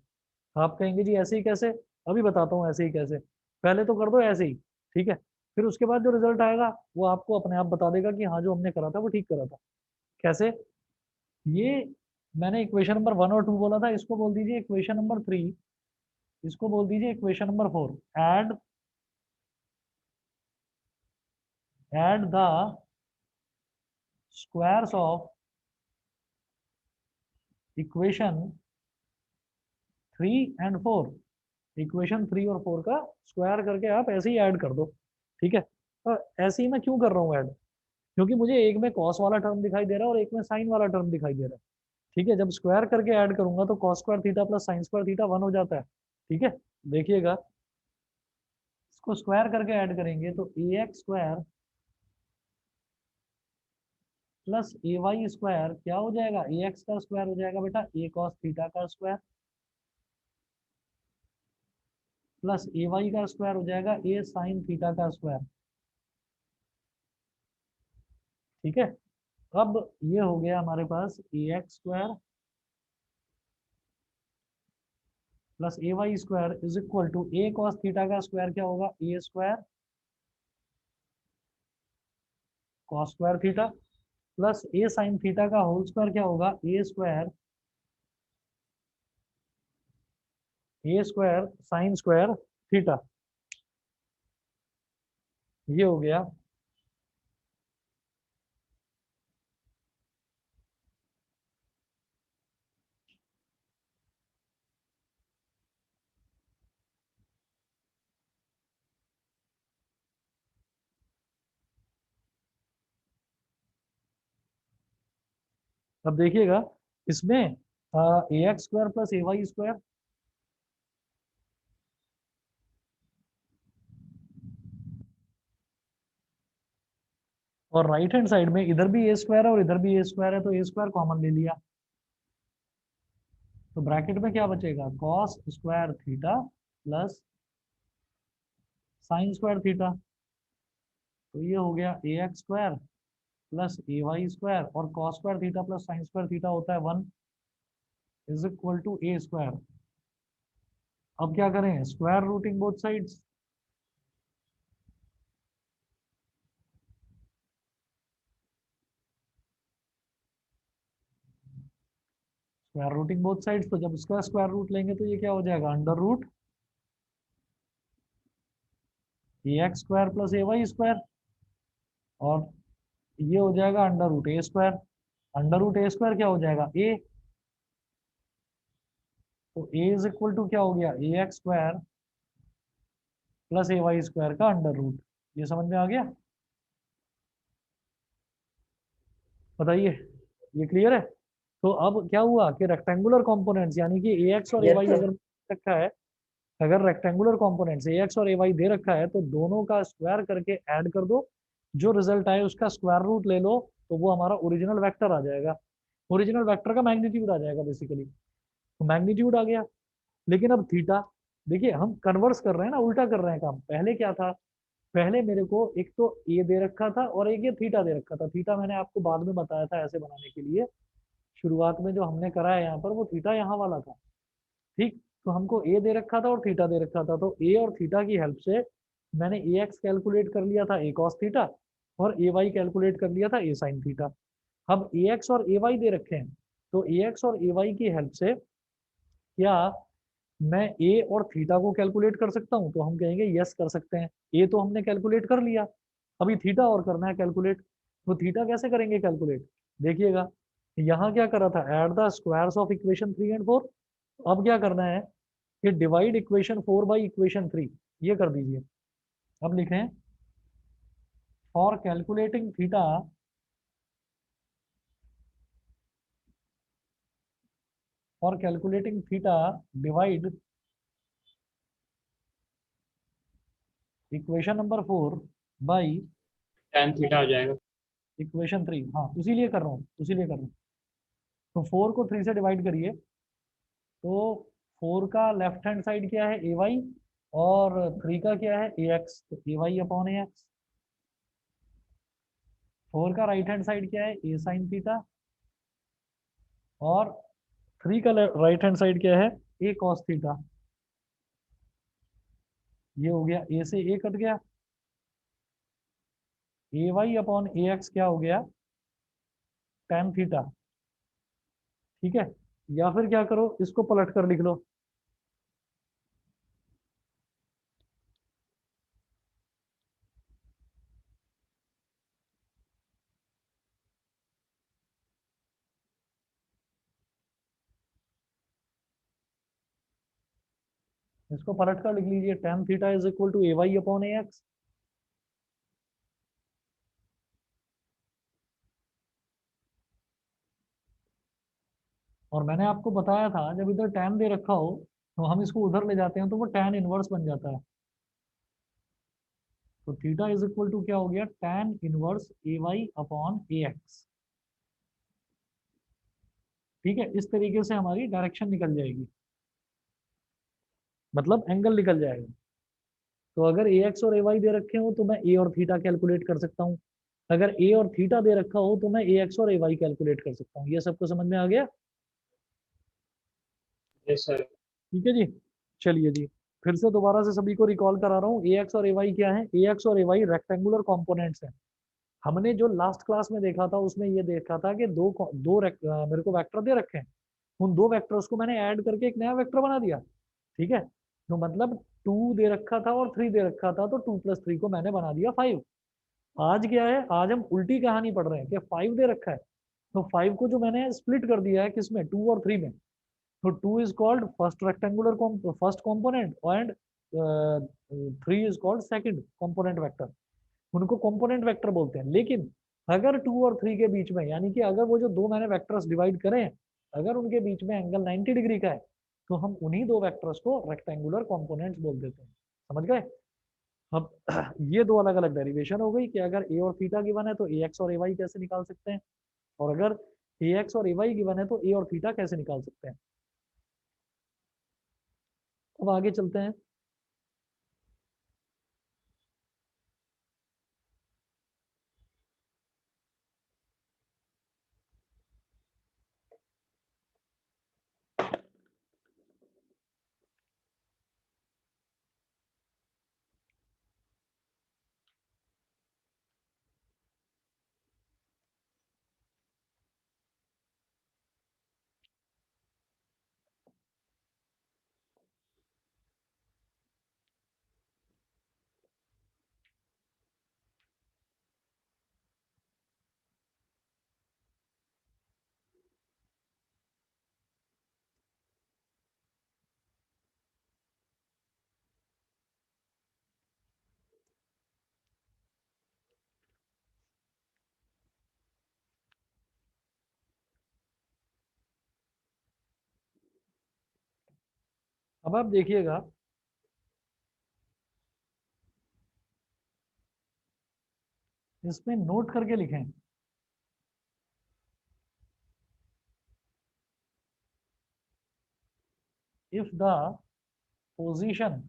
आप कहेंगे जी ऐसे ही कैसे, अभी बताता हूँ ऐसे ही कैसे, पहले तो कर दो ऐसे ही, ठीक है, फिर उसके बाद जो रिजल्ट आएगा वो आपको अपने आप बता देगा कि हाँ जो हमने करा था वो ठीक करा था। कैसे, ये मैंने इक्वेशन नंबर 1 और 2 बोला था, इसको बोल दीजिए इक्वेशन नंबर 3, इसको बोल दीजिए equation number 4। Add the squares of equation 3 और 4, इक्वेशन 3 और 4 का स्क्वायर करके आप ऐसे ही ऐड कर दो, ठीक है। तो ऐसे ही मैं क्यों कर रहा हूँ ऐड, क्योंकि मुझे एक में कॉस वाला टर्म दिखाई दे रहा है और एक में साइन वाला टर्म दिखाई दे रहा है, ठीक है। जब स्क्वायर करके ऐड करूंगा तो cos square theta plus sine square theta 1 हो जाता है, ठीक है। देखिएगा, इसको स्क्वायर करके ऐड करेंगे तो A X square plus A Y square क्या हो जाएगा, ए एक्स का स्क्वायर हो जाएगा बेटा ए कॉस थीटा का स्क्वायर, प्लस ए वाई का स्क्वायर हो जाएगा ए साइन थीटा का स्क्वायर, ठीक है। अब ये हो गया हमारे पास A X square plus A Y square is equal to A cos theta का स्क्वायर क्या होगा, A square cos square theta, plus A sine theta का होल स्क्वायर क्या होगा, A square sine square theta. ये हो गया। अब देखिएगा इसमें ए X square plus A Y square, और राइट हैंड साइड में इधर भी ए स्क्वायर है और इधर भी ए स्क्वायर है, तो ए स्क्वायर कॉमन ले लिया, तो ब्रैकेट में क्या बचेगा, cos square theta plus sine square theta. तो ये हो गया A X square plus A Y square, और cos square theta plus sine square theta होता है 1 is equal to A square. अब क्या करें, square rooting both sides, square rooting both sides, तो जब इसका स्क्वायर रूट लेंगे तो ये क्या हो जाएगा, under root A X square plus A Y square, और ये हो जाएगा अंडर रूट ए स्क्वायर। अंडर रूट ए स्क्वायर क्या हो जाएगा, ए, तो ए इज इक्वल टू क्या हो गया, A X square plus A Y square का अंडर रूट। ये समझ में आ गया, बताइए, ये क्लियर है। तो अब क्या हुआ कि रेक्टेंगुलर कंपोनेंट्स यानी कि ए एक्स और ए यस वाई सर। अगर रखा है, अगर रेक्टेंगुलर कंपोनेंट्स ए एक्स और ए वाई दे रखा है तो दोनों का स्क्वायर करके ऐड कर दो, जो रिजल्ट आए उसका स्क्वायर रूट ले लो, तो वो हमारा ओरिजिनल वेक्टर आ जाएगा। ओरिजिनल वेक्टर का मैग्नीट्यूड आ जाएगा बेसिकली, तो मैग्नीट्यूड आ गया। लेकिन अब थीटा, देखिए हम कन्वर्स कर रहे हैं ना, उल्टा कर रहे हैं काम। पहले क्या था, पहले मेरे को एक तो ए दे रखा था और एक ये थीटा दे रखा था। थीटा मैंने आपको बाद में बताया था ऐसे बनाने के लिए, शुरुआत में जो हमने करा है यहाँ पर वो थीटा यहाँ वाला था, ठीक। तो हमको ए दे रखा था और थीटा दे रखा था, तो ए और थीटा की हेल्प से मैंने ए एक्स कैलकुलेट कर लिया था, ए कॉस थीटा, और ए वाई कैलकुलेट कर लिया था, ए साइन थीटा। अब ए एक्स और ए वाई दे रखे हैं, तो ए एक्स और ए वाई की हेल्प से क्या मैं ए और थीटा को कैलकुलेट कर सकता हूँ, तो हम कहेंगे यस कर सकते हैं। ए तो हमने कैलकुलेट कर लिया, अभी थीटा और करना है कैलकुलेट। तो थीटा कैसे करेंगे कैलकुलेट, देखिएगा, यहाँ क्या करा था, add the squares of equation 3 और 4। अब क्या करना है कि डिवाइड इक्वेशन 4 बाई इक्वेशन 3, ये कर दीजिए। अब लिखें for calculating theta, for calculating theta divide equation number 4 by tan theta आ जाएगा। इक्वेशन 3। हाँ उसीलिए कर रहा हूँ, उसीलिए कर रहा हूँ। तो 4 को 3 से डिवाइड करिए, तो 4 का लेफ्ट हैंड साइड क्या है, ए वाई, और 3 का क्या है, ए एक्स, तो A Y upon A x. 4 का राइट हैंड साइड क्या है, ए साइन थीटा, और 3 का राइट हैंड साइड क्या है, ए कॉस थीटा। ये हो गया, ए से ए कट गया, ए वाई अपॉन ए एक्स क्या हो गया, tan थीटा, ठीक है। या फिर क्या करो, इसको पलट कर लिख लो, इसको पलट कर लिख लीजिए, tan theta is equal to A Y upon A X. और मैंने आपको बताया था जब इधर tan दे रखा हो तो हम इसको उधर ले जाते हैं तो वो tan इनवर्स बन जाता है। तो थीटा इज इक्वल टू क्या हो गया, tan inverse A Y upon A x, ठीक है। इस तरीके से हमारी डायरेक्शन निकल जाएगी, मतलब एंगल निकल जाएगा। तो अगर ए एक्स और ए वाई दे रखे हो तो मैं ए और थीटा कैलकुलेट कर सकता हूँ, अगर ए और थीटा दे रखा हो तो मैं ए एक्स और ए वाई कैलकुलेट कर सकता हूँ। ये सबको समझ में आ गया, यस सर। ठीक है जी। चलिए जी, फिर से दोबारा से सभी को रिकॉल करा रहा हूँ, ए एक्स और ए वाई क्या है, ए एक्स और ए वाई रेक्टेंगुलर कॉम्पोनेंट्स हैं। हमने जो लास्ट क्लास में देखा था उसमें ये देखा था कि मेरे को वेक्टर दे रखे हैं, उन दो वेक्टर्स को मैंने ऐड करके एक नया वेक्टर बना दिया, ठीक है। तो मतलब 2 दे रखा था और 3 दे रखा था, तो 2 प्लस 3 को मैंने बना दिया 5। आज क्या है, आज हम उल्टी कहानी पढ़ रहे हैं कि 5 दे रखा है, तो 5 को जो मैंने स्प्लिट कर दिया है किसमें, 2 और 3 में। तो 2 is called first rectangular first component, and 3 is called second component vector. उनको कंपोनेंट वेक्टर बोलते हैं। लेकिन अगर 2 और 3 के बीच में, यानी कि अगर वो जो दो मैंने वेक्टर्स डिवाइड करे हैं, अगर उनके बीच में एंगल 90 डिग्री का है, तो हम उन्हीं दो वेक्टर्स को रेक्टेंगुलर कंपोनेंट्स बोल देते हैं। समझ गए। अब ये दो अलग अलग डेरिवेशन हो गई कि अगर ए और थीटा गिवन है तो ए एक्स और ए वाई कैसे निकाल सकते हैं, और अगर ए एक्स और ए वाई गिवन है तो ए और थीटा कैसे निकाल सकते हैं। अब आगे चलते हैं। अब आप देखिएगा, इसमें नोट करके लिखें। इफ द पोजीशन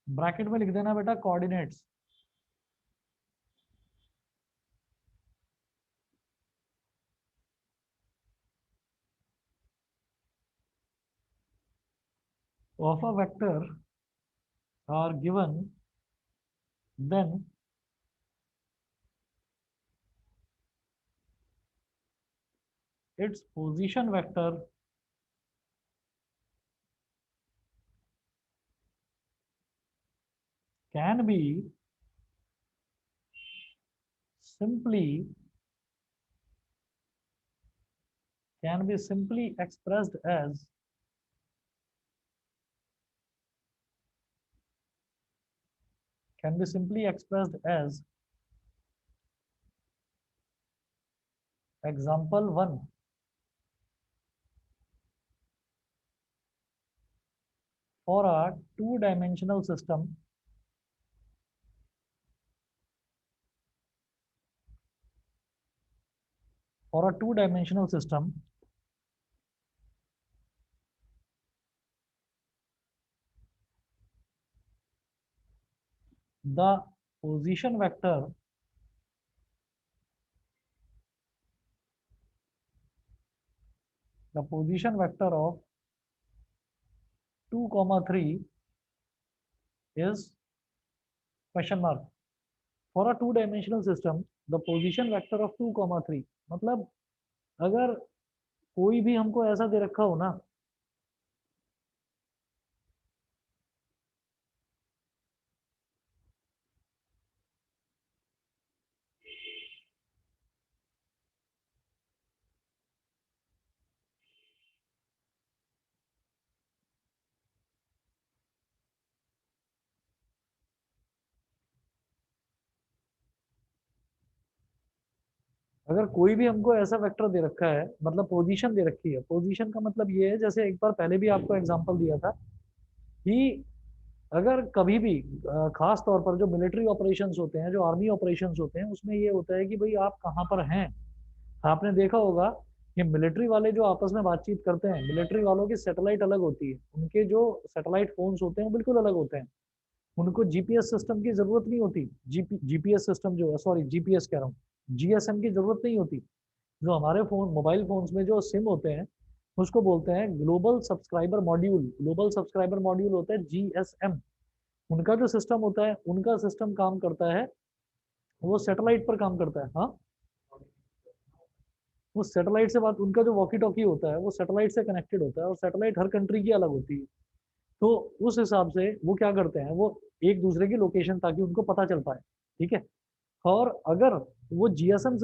ब्रैकेट में लिख देना बेटा coordinates of a vector are given, then its position vector can be simply expressed as example 1 for a two-dimensional system the position vector of 2, 3 is question mark. For a two-dimensional system, the position vector of 2, 3 मतलब अगर कोई भी हमको ऐसा दे रखा हो ना, अगर कोई भी हमको ऐसा वेक्टर दे रखा है, मतलब पोजीशन दे रखी है। पोजीशन का मतलब ये है, जैसे एक बार पहले भी आपको एग्जांपल दिया था कि अगर कभी भी खास तौर पर जो मिलिट्री ऑपरेशंस होते हैं, जो आर्मी ऑपरेशंस होते हैं, उसमें ये होता है कि भाई आप कहाँ पर हैं। आपने देखा होगा कि मिलिट्री वाले जो आपस में बातचीत करते हैं, मिलिट्री वालों की सैटेलाइट अलग होती है, उनके जो सैटेलाइट फोन्स होते हैं वो बिल्कुल अलग होते हैं। उनको जीपीएस सिस्टम की जरूरत नहीं होती। जीपीएस सिस्टम जो है, सॉरी जीपीएस कह रहा हूँ, जीएसएम की जरूरत नहीं होती। जो हमारे फोन, मोबाइल फोन्स में जो सिम होते हैं, उसको बोलते हैं global subscriber module. Global subscriber module होता है जीएसएम। उनका जो सिस्टम होता है, उनका सिस्टम काम करता है, वो सैटेलाइट पर काम करता है। हाँ, वो सैटेलाइट से बात, उनका जो वॉकी टॉकी होता है वो सैटेलाइट से कनेक्टेड होता है, और सैटेलाइट हर कंट्री की अलग होती है। तो उस हिसाब से वो क्या करते हैं, वो एक दूसरे की लोकेशन, ताकि उनको पता चल पाए। ठीक है। और अगर वो जीएसएम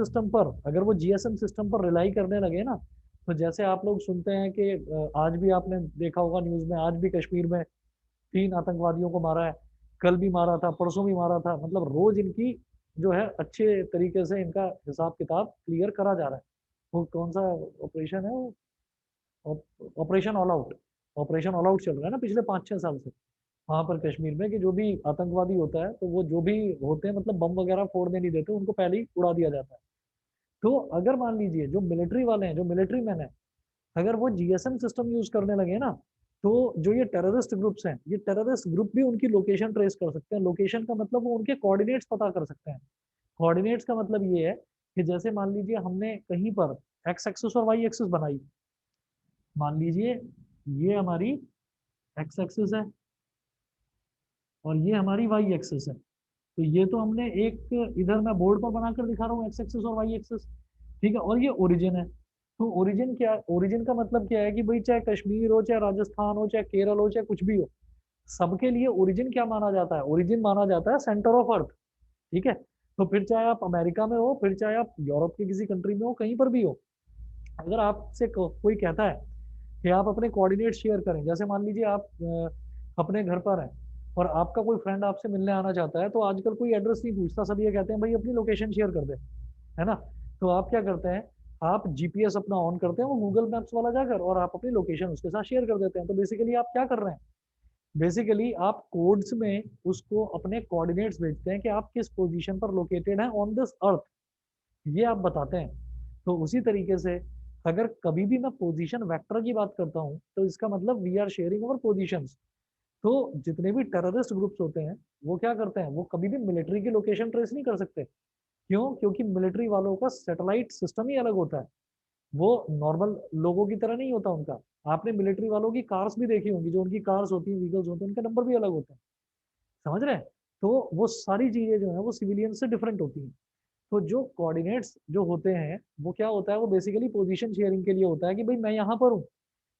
सिस्टम पर रिलाई करने लगे ना, तो जैसे आप लोग सुनते हैं कि आज भी आपने देखा होगा न्यूज में, आज भी कश्मीर में 3 आतंकवादियों को मारा है, कल भी मारा था, परसों भी मारा था। मतलब रोज इनकी जो है अच्छे तरीके से इनका हिसाब किताब क्लियर करा जा रहा है। वो कौन सा ऑपरेशन है वो, operation all out. Operation all out चल रहा है ना पिछले 5-6 साल से वहां पर कश्मीर में, कि जो भी आतंकवादी होता है तो वो जो भी होते हैं, मतलब बम वगैरह फोड़ने नहीं देते, उनको पहले ही उड़ा दिया जाता है। तो अगर मान लीजिए जो मिलिट्री वाले हैं, जो मिलिट्री मैन है, अगर वो जीएसएम सिस्टम यूज करने लगे ना, तो जो ये टेररिस्ट ग्रुप्स हैं, ये टेररिस्ट ग्रुप भी उनकी लोकेशन ट्रेस कर सकते हैं। लोकेशन का मतलब वो उनके कोऑर्डिनेट्स पता कर सकते हैं। कोऑर्डिनेट्स का मतलब ये है कि जैसे मान लीजिए हमने कहीं पर एक्स एक्सिस और वाई एक्सिस बनाई। मान लीजिए ये हमारी एक्स एक्सिस है और ये हमारी वाई एक्सिस है। तो ये तो हमने एक इधर मैं बोर्ड पर बनाकर दिखा रहा हूँ, एक्स एक्सिस और वाई एक्सिस। ठीक है। और ये ओरिजिन है। तो ओरिजिन क्या, ओरिजिन का मतलब क्या है कि भाई चाहे कश्मीर हो, चाहे राजस्थान हो, चाहे केरल हो, चाहे कुछ भी हो, सबके लिए ओरिजिन क्या माना जाता है, ओरिजिन माना जाता है सेंटर ऑफ अर्थ। ठीक है। तो फिर चाहे आप अमेरिका में हो, फिर चाहे आप यूरोप की किसी कंट्री में हो, कहीं पर भी हो, अगर आपसे कोई कहता है कि आप अपने कोऑर्डिनेट शेयर करें, जैसे मान लीजिए आप अपने घर पर हैं और आपका कोई फ्रेंड आपसे मिलने आना चाहता है, तो आजकल कोई एड्रेस नहीं पूछता, सब ये कहते हैं भाई अपनी लोकेशन शेयर कर दे। है ना। तो आप क्या करते हैं, आप जीपीएस अपना ऑन करते हैं वो गूगल मैप्स वाला जाकर, और आप अपनी लोकेशन उसके साथ शेयर कर देते हैं। तो बेसिकली आप क्या कर रहे हैं, बेसिकली आप कोड्स में उसको अपने कोऑर्डिनेट्स भेजते हैं कि आप किस पोजीशन पर लोकेटेड हैं ऑन दिस अर्थ, ये आप बताते हैं। तो उसी तरीके से अगर कभी भी मैं पोजीशन वेक्टर की बात करता हूँ तो इसका मतलब we are sharing our positions. तो जितने भी टेररिस्ट ग्रुप्स होते हैं वो क्या करते हैं, वो कभी भी मिलिट्री की लोकेशन ट्रेस नहीं कर सकते। क्यों? क्योंकि मिलिट्री वालों का सैटेलाइट सिस्टम ही अलग होता है, वो नॉर्मल लोगों की तरह नहीं होता उनका। आपने मिलिट्री वालों की कार्स भी देखी होंगी, जो उनकी कार्स होती हैं, व्हीकल्स होते हैं, उनके नंबर भी अलग होते हैं, समझ रहे हैं। तो वो सारी चीजें जो है वो सिविलियन से डिफरेंट होती हैं। तो जो कोऑर्डिनेट्स जो होते हैं वो क्या होता है, वो बेसिकली पोजीशन शेयरिंग के लिए होता है कि भाई मैं यहाँ पर हूँ,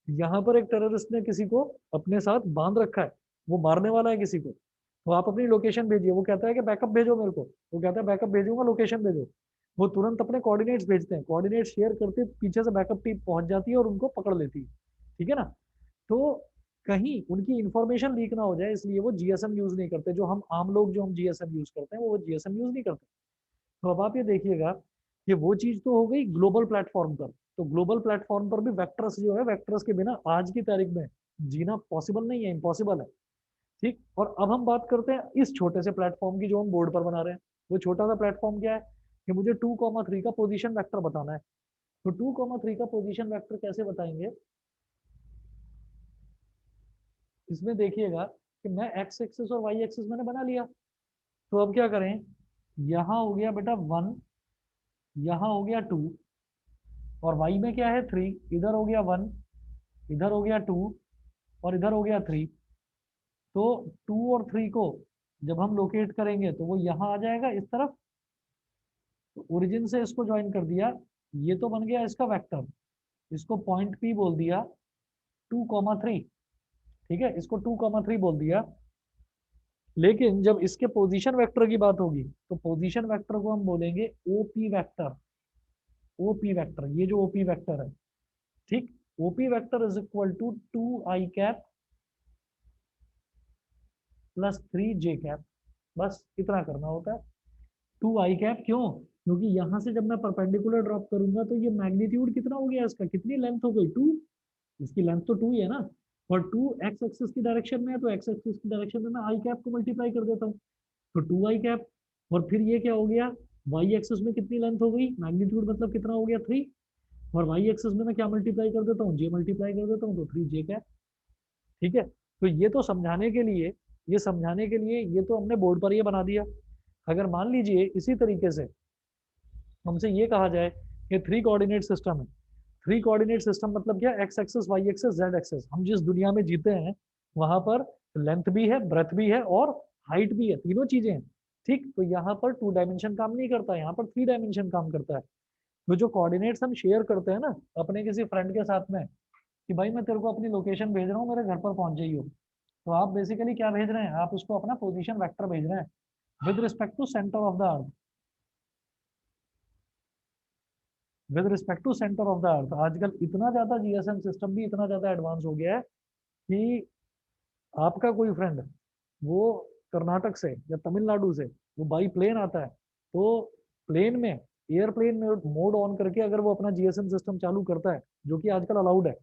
यहाँ पर एक टेररिस्ट ने किसी को अपने साथ बांध रखा है, वो मारने वाला है किसी को, तो आप अपनी लोकेशन भेजिए। वो कहता है कि बैकअप भेजो मेरे को, वो कहता है बैकअप भेजूंगा, लोकेशन भेजो। वो तुरंत अपने कोऑर्डिनेट्स भेजते हैं, कोऑर्डिनेट शेयर करते, पीछे से बैकअप टीम पहुंच जाती है और उनको पकड़ लेती है। ठीक है ना। तो कहीं उनकी इंफॉर्मेशन लीक ना हो जाए इसलिए वो जीएसएम यूज नहीं करते। जो हम आम लोग जो हम जीएसएम यूज करते हैं वो जीएसएम यूज नहीं करते। तो अब आप ये देखिएगा कि वो चीज तो हो गई ग्लोबल प्लेटफॉर्म पर। तो ग्लोबल प्लेटफॉर्म पर भी वेक्टर्स जो है, वेक्टर्स के बिना आज की तारीख में जीना पॉसिबल नहीं है, इम्पॉसिबल है। ठीक। और अब हम बात करते हैं इस छोटे से प्लेटफॉर्म की जो हम बोर्ड पर बना रहे हैं। वो छोटा सा प्लेटफॉर्म क्या है कि मुझे 2,3 का पोजीशन वेक्टर बताना है। तो 2,3 का पोजीशन वेक्टर कैसे बताएंगे, इसमें देखिएगा कि मैं एक्स एक्सिस और वाई एक्सिस मैंने बना लिया। तो अब क्या करें, यहाँ हो गया बेटा 1, यहाँ हो गया 2, और y में क्या है 3, इधर हो गया 1, इधर हो गया 2, और इधर हो गया 3। तो 2 और 3 को जब हम लोकेट करेंगे तो वो यहाँ आ जाएगा इस तरफ। तो ओरिजिन से इसको ज्वाइन कर दिया, ये तो बन गया इसका वेक्टर, इसको पॉइंट P बोल दिया 2,3। ठीक है, इसको 2,3 बोल दिया। लेकिन जब इसके पोजीशन वेक्टर की बात होगी तो पोजीशन वेक्टर को हम बोलेंगे ओपी वेक्टर। ओपी वेक्टर, ये जो ओपी वेक्टर है, ठीक, OP vector is equal to 2i cap plus 3j cap. बस इतना करना होता है। 2i कैप क्यों? क्योंकि यहां से जब मैं परपेंडिकुलर ड्रॉप करूंगा तो ये मैग्नीट्यूड कितना हो गया इसका, कितनी लेंथ हो गई 2, इसकी लेंथ तो 2 ही है ना। और 2 एक्स एक्सिस की डायरेक्शन में है, तो एक्स एक्सिस की डायरेक्शन में मैं आई कैप को मल्टीप्लाई कर देता हूँ, तो 2i कैप। और फिर ये क्या हो गया, वाई एक्सिस में कितनी लेंथ हो गई, मैग्नीट्यूड मतलब कितना हो गया 3, और वाई एक्सिस में मैं क्या मल्टीप्लाई कर देता हूँ, जे मल्टीप्लाई कर देता हूँ, तो 3j कैप। ठीक है। तो ये तो समझाने के लिए, ये समझाने के लिए ये तो हमने बोर्ड पर ये बना दिया। अगर मान लीजिए इसी तरीके से हमसे ये कहा जाए कि 3 कोऑर्डिनेट सिस्टम है। 3 कोऑर्डिनेट सिस्टम मतलब क्या, X axis, Y axis, Z axis. हम जिस दुनिया में जीते हैं वहां पर लेंथ भी है, ब्रेथ भी है, और हाइट भी है, तीनों चीजें हैं। ठीक। तो यहाँ पर 2 डायमेंशन काम नहीं करता है, यहाँ पर 3 डायमेंशन काम करता है। तो जो कोऑर्डिनेट्स हम शेयर करते हैं ना अपने किसी फ्रेंड के साथ में, कि भाई मैं तेरे को अपनी लोकेशन भेज रहा हूँ, मेरे घर पर पहुंच जाइयो, तो आप बेसिकली क्या भेज रहे हैं, आप उसको अपना पोजीशन वेक्टर भेज रहे हैं with respect to centre of the earth. With respect to centre of the earth. आजकल इतना ज्यादा जीएसएम सिस्टम भी इतना ज्यादा एडवांस हो गया है कि आपका कोई फ्रेंड वो कर्नाटक से या तमिलनाडु से वो बाई प्लेन आता है, तो प्लेन में, एयरप्लेन में मोड ऑन करके अगर वो अपना जीएसएम सिस्टम चालू करता है, जो कि आजकल अलाउड है,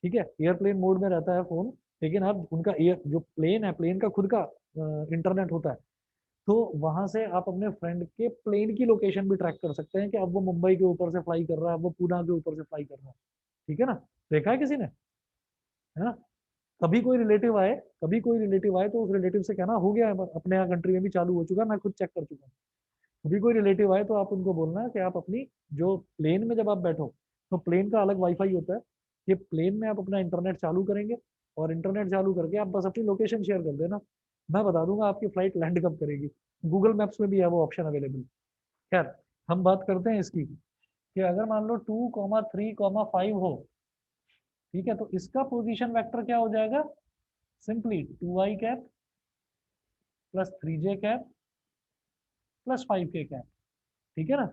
ठीक है, एयरप्लेन मोड में रहता है फोन, लेकिन अब उनका एयर जो प्लेन है, प्लेन का खुद का इंटरनेट होता है, तो वहां से आप अपने फ्रेंड के प्लेन की लोकेशन भी ट्रैक कर सकते हैं कि अब वो मुंबई के ऊपर से फ्लाई कर रहा है, अब वो पूना के ऊपर से फ्लाई कर रहा है। ठीक है ना। देखा है किसी ने, है ना। कभी कोई रिलेटिव आए, कभी कोई रिलेटिव आए तो उस रिलेटिव से कहना हो गया है, अपने यहाँ कंट्री में भी चालू हो चुका है, मैं खुद चेक कर चुका हूँ। कभी कोई रिलेटिव आए तो आप उनको बोलना है कि आप अपनी जो प्लेन में जब आप बैठो तो प्लेन का अलग वाईफाई होता है, ये प्लेन में आप अपना इंटरनेट चालू करेंगे, और इंटरनेट चालू करके आप बस अपनी लोकेशन शेयर कर देना, मैं बता दूंगा आपकी फ्लाइट लैंड कब करेगी। गूगल मैप्स में भी है वो ऑप्शन अवेलेबल। खैर, हम बात करते हैं इसकी कि अगर मान लो 2,3,5 हो, ठीक है, तो इसका पोजीशन वेक्टर क्या हो जाएगा, simply 2i cap plus 3j cap plus 5k cap. ठीक है ना।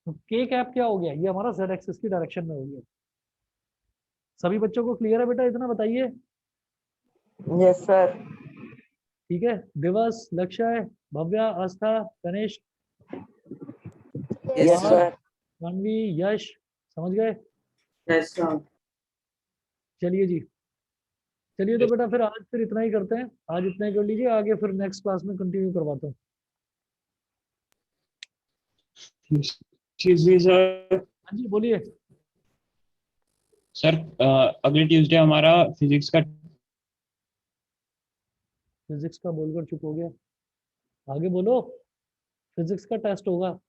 तो k कैप क्या हो गया, ये हमारा z एक्सिस की डायरेक्शन में हो गया। सभी बच्चों को क्लियर है बेटा, इतना बताइए। Yes sir. ठीक है, दिवस, लक्ष्य, भव्या, आस्था, गणेश, यस कुमार, सर। कान्वी, यश, समझ गए? Yes, sir. चलिए जी, चलिए तो बेटा फिर आज फिर इतना ही करते हैं, आज इतना ही कर लीजिए, आगे फिर नेक्स्ट क्लास में कंटिन्यू करवाता हूँ। Excuse me sir. हाँ जी बोलिए। सर अगले ट्यूसडे हमारा फिजिक्स का फिजिक्स का बोलकर चुप हो गया, आगे बोलो। फिजिक्स का टेस्ट होगा।